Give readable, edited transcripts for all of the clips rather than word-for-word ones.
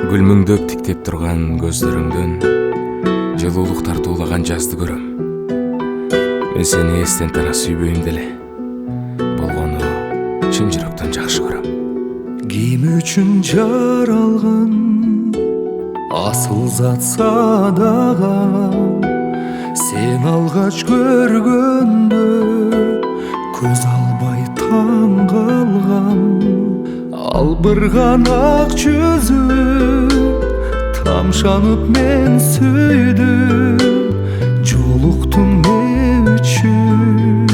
Гүлмүңдөп тиктеп турган көздөрүңдөн жылуулук тартуулаган жазды көрөм. Мен сени эстен тана сүйбөйм деле, болгону чын жүрөктөн жакшы көрөм. Ким үчүн жаралган асыл зат садаган, сен алгач көргөндө көз албай таң калган. Албырган ак жүзүң тамшанып мен сүйдүм. Жолуктум не үчүн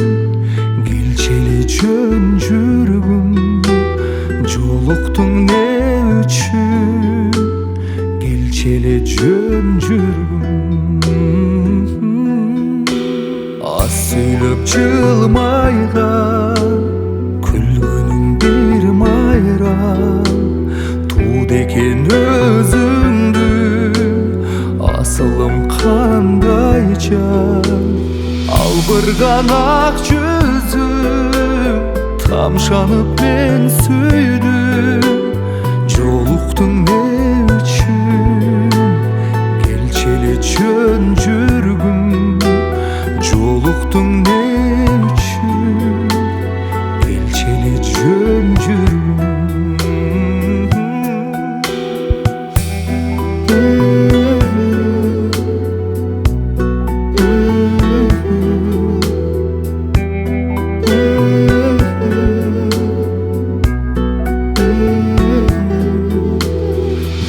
келчели жөн жүргүм. Жолуктум не үчүн келчели жөн жүргүм. Аз сүйлөп жылмайган күлгөнүң бир майрам. Туд экен өзүңдү асылым кандай жан. Албырган ак жүзүң тамшанып мен сүйдүм. Жолуктуң не үчүн келчели жөн жүргүм. Жолуктуң не үчүн келчели жөн жүргүм.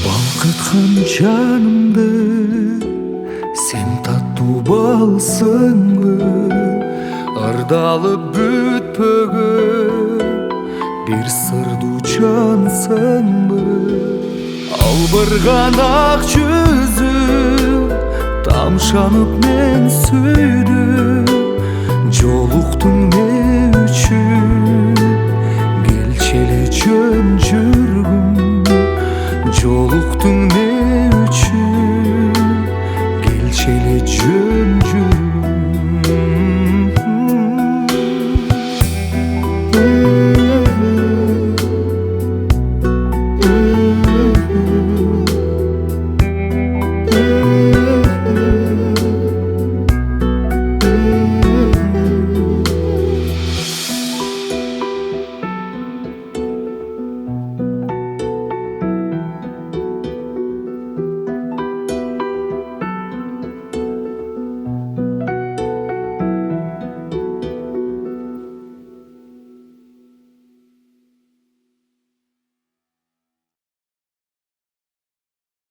Балкыткан жанымды сен таттуу балсыңбы? Ырдалып бүтпөгөн бир сырдуу жансыңбы? Албырган ак жүзүң тамшанып мен сүйдүм. Жолуктуң не үчүн келчели жөн